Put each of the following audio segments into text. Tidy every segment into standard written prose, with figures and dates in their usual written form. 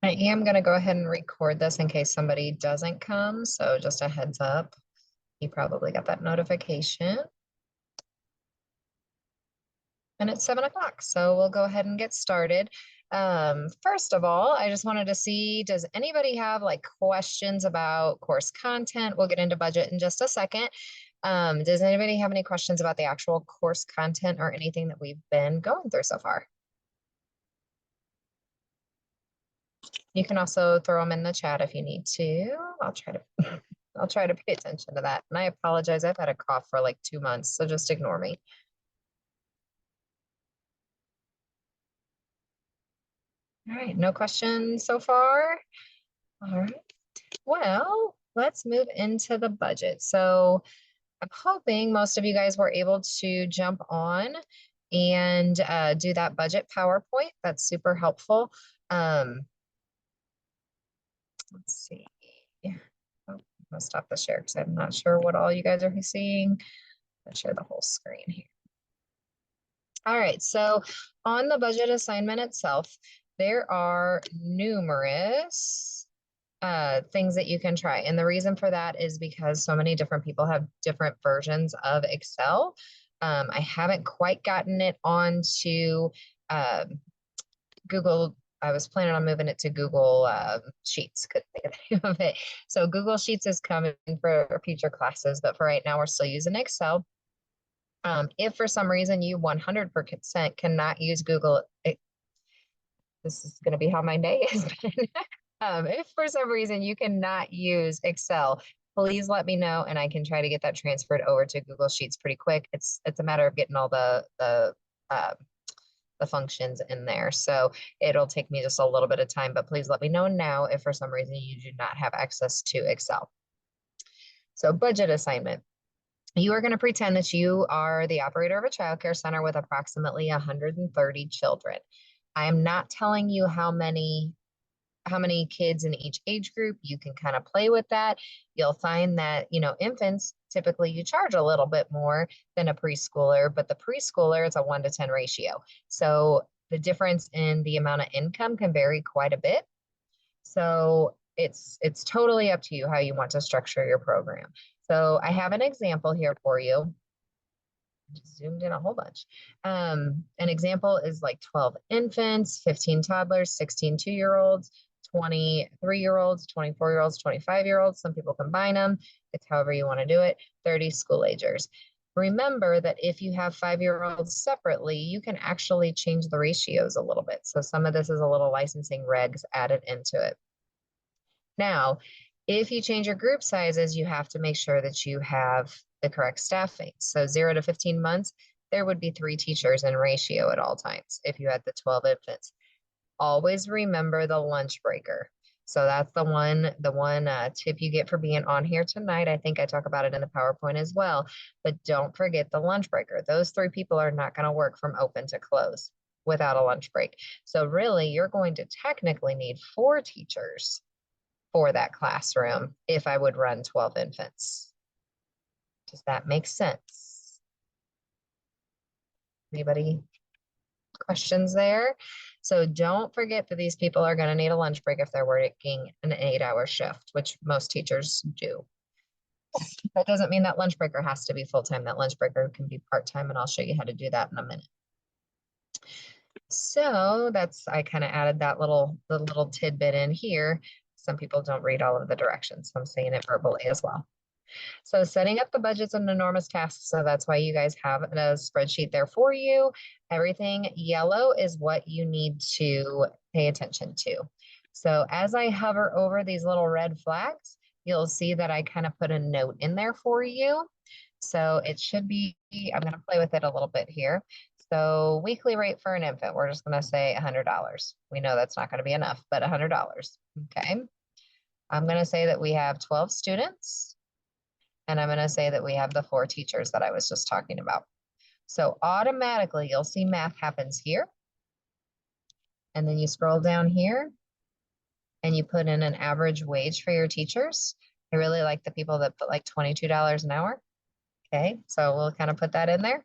I am going to go ahead and record this in case somebody doesn't come. So just a heads up, you probably got that notification. And it's 7 o'clock, so we'll go ahead and get started. First of all, I just wanted to see, does anybody have like questions about course content? We'll get into budget in just a second. Does anybody have any questions about the actual course content or anything that we've been going through so far? You can also throw them in the chat if you need to. I'll try to pay attention to that. And I apologize, I've had a cough for like 2 months, so just ignore me. All right, no questions so far? All right, well, let's move into the budget. So I'm hoping most of you guys were able to jump on and do that budget PowerPoint. That's super helpful. Let's see. Oh, I'm gonna stop the share because I'm not sure what all you guys are seeing. Let's share the whole screen here. All right, so on the budget assignment itself, there are numerous things that you can try. And the reason for that is because so many different people have different versions of Excel. I haven't quite gotten it onto Google. I was planning on moving it to Google Sheets, couldn't think of the name of it. So Google Sheets is coming for future classes, but for right now, we're still using Excel. If for some reason you 100% cannot use Google, this is going to be how my day is. If for some reason you cannot use Excel, please let me know and I can try to get that transferred over to Google Sheets pretty quick. It's a matter of getting all the functions in there. So it'll take me just a little bit of time, but please let me know now if for some reason you do not have access to Excel. So budget assignment. You are going to pretend that you are the operator of a childcare center with approximately 130 children. I am not telling you how many kids in each age group. You can kind of play with that. You'll find that, infants, typically you charge a little bit more than a preschooler, but the preschooler is a 1-to-10 ratio. So the difference in the amount of income can vary quite a bit. So it's totally up to you how you want to structure your program. So I have an example here for you. Just zoomed in a whole bunch. An example is like 12 infants, 15 toddlers, 16 2-year-olds, 23-year-olds, 24-year-olds, 25-year-olds. Some people combine them. It's however you want to do it. 30 school agers. Remember that if you have 5-year-olds separately, you can actually change the ratios a little bit. So some of this is a little licensing regs added into it. Now, if you change your group sizes, you have to make sure that you have the correct staffing. So 0 to 15 months, there would be 3 teachers in ratio at all times if you had the 12 infants. Always remember the lunch breaker. So that's the one tip you get for being on here tonight. I think I talk about it in the PowerPoint as well, but don't forget the lunch breaker. Those 3 people are not going to work from open to close without a lunch break. So really, you're going to technically need 4 teachers for that classroom if I would run 12 infants. Does that make sense? Anybody questions there? So don't forget that these people are going to need a lunch break if they're working an 8-hour shift, which most teachers do. That doesn't mean that lunch breaker has to be full-time. That lunch breaker can be part-time, and I'll show you how to do that in a minute. So I kind of added that little tidbit in here. Some people don't read all of the directions, so I'm saying it verbally as well. So setting up the budget's an enormous task, so that's why you guys have a spreadsheet there for you. Everything yellow is what you need to pay attention to. So as I hover over these little red flags, you'll see that I kind of put a note in there for you. So it should be, I'm going to play with it a little bit here. So weekly rate for an infant, we're just going to say $100. We know that's not going to be enough, but $100. Okay. I'm going to say that we have 12 students. And I'm going to say that we have the 4 teachers that I was just talking about. So automatically, you'll see math happens here. And then you scroll down here and you put in an average wage for your teachers. I really like the people that put like $22 an hour. Okay, so we'll kind of put that in there.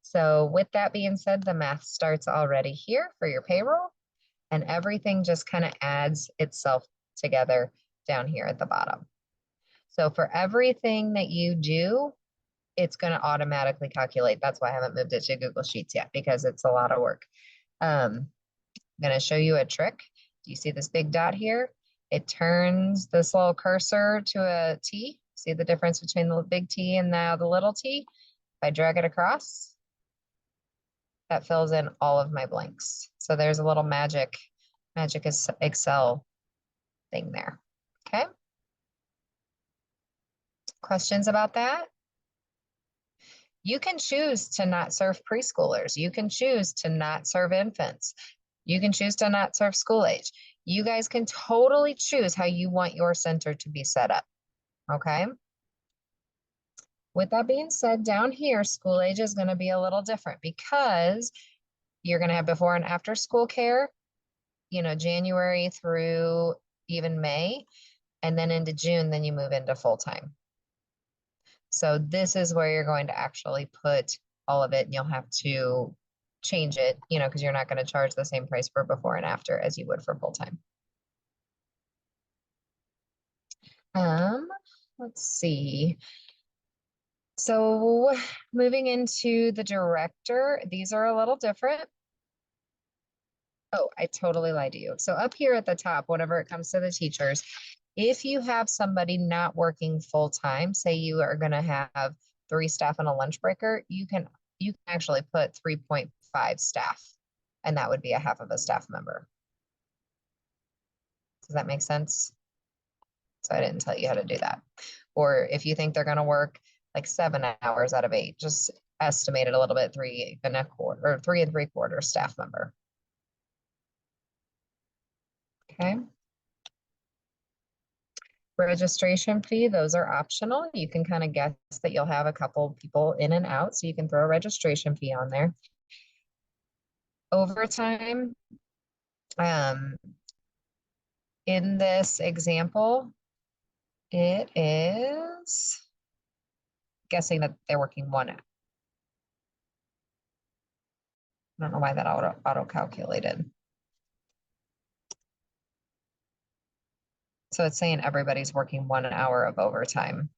So with that being said, the math starts already here for your payroll. And everything just kind of adds itself together down here at the bottom. So for everything that you do, it's going to automatically calculate. That's why I haven't moved it to Google Sheets yet, because it's a lot of work. I'm going to show you a trick. Do you see this big dot here? It turns this little cursor to a T. See the difference between the big T and now the little t? If I drag it across, that fills in all of my blanks. So there's a little magic Excel thing there. Okay. Questions about that? You can choose to not serve preschoolers. You can choose to not serve infants. You can choose to not serve school age. You guys can totally choose how you want your center to be set up. Okay. With that being said, down here, school age is going to be a little different because you're going to have before and after school care, you know, January through even May, and then into June, then you move into full time. So this is where you're going to actually put all of it, and you'll have to change it, you know, because you're not going to charge the same price for before and after as you would for full time. Let's see. So moving into the director, these are a little different. Oh, I totally lied to you. So up here at the top, whenever it comes to the teachers, if you have somebody not working full time, say you are going to have 3 staff and a lunch breaker, you can actually put 3.5 staff, and that would be a half of a staff member. Does that make sense? So I didn't tell you how to do that. Or if you think they're going to work like 7 hours out of 8, just estimate it a little bit, 3 and a quarter or 3 3/4 staff member. Okay. Registration fee, those are optional. You can kind of guess that you'll have a couple people in and out, so you can throw a registration fee on there. Overtime, in this example, it is guessing that they're working 1 hour. I don't know why that auto calculated. So it's saying everybody's working 1 hour of overtime.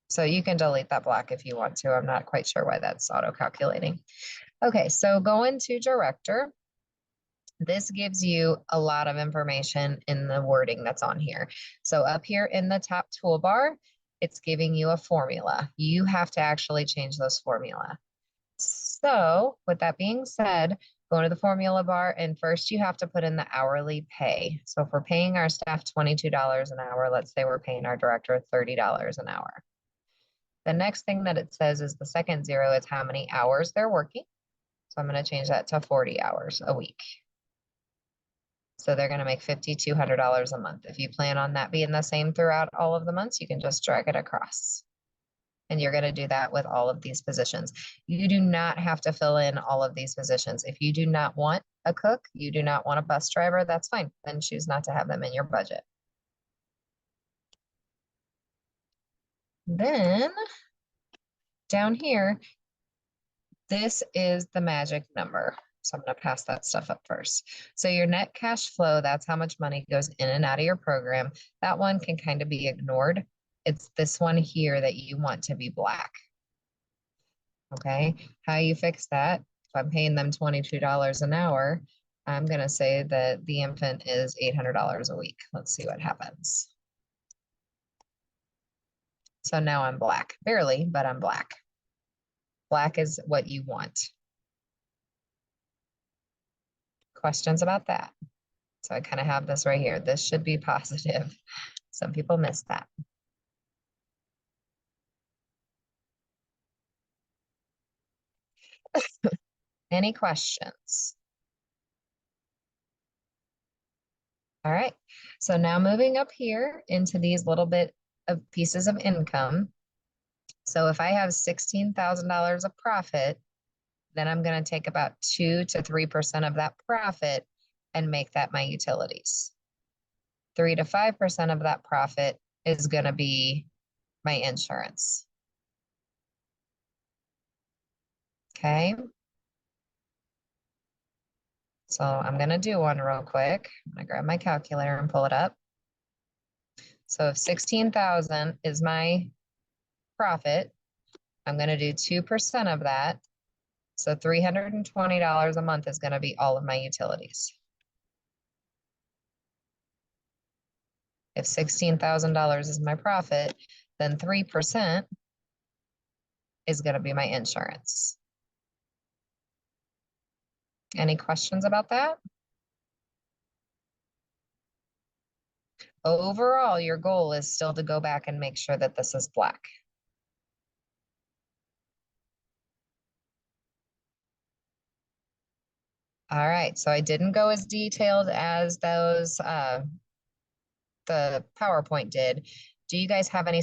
So you can delete that block if you want to. I'm not quite sure why that's auto calculating. Okay, so going to director. This gives you a lot of information in the wording that's on here. So up here in the top toolbar, it's giving you a formula. You have to actually change those formula. So with that being said, go to the formula bar, and first you have to put in the hourly pay. So if we're paying our staff $22 an hour, let's say we're paying our director $30 an hour. The next thing that it says is the second zero is how many hours they're working. So I'm going to change that to 40 hours a week. So they're going to make $5,200 a month. If you plan on that being the same throughout all of the months, you can just drag it across. And you're going to do that with all of these positions. You do not have to fill in all of these positions. If you do not want a cook, you do not want a bus driver, that's fine. Then choose not to have them in your budget. Then down here, this is the magic number. So I'm going to pass that stuff up first. So your net cash flow, that's how much money goes in and out of your program. That one can kind of be ignored. It's this one here that you want to be black. Okay, how you fix that? If I'm paying them $22 an hour, I'm going to say that the infant is $800 a week. Let's see what happens. So now I'm black, barely, but I'm black. Black is what you want. Questions about that? So I kind of have this right here. This should be positive. Some people miss that. Any questions? All right. So now moving up here into these little bit of pieces of income. So if I have $16,000 of profit, then I'm going to take about 2 to 3% of that profit and make that my utilities. 3 to 5% of that profit is going to be my insurance. Okay. So I'm gonna do one real quick. I'm gonna grab my calculator and pull it up. So if 16,000 is my profit, I'm gonna do 2% of that. So $320 a month is gonna be all of my utilities. If $16,000 is my profit, then 3% is gonna be my insurance. Any questions about that? Overall, your goal is still to go back and make sure that this is black. All right, so I didn't go as detailed as those the PowerPoint did. Do you guys have any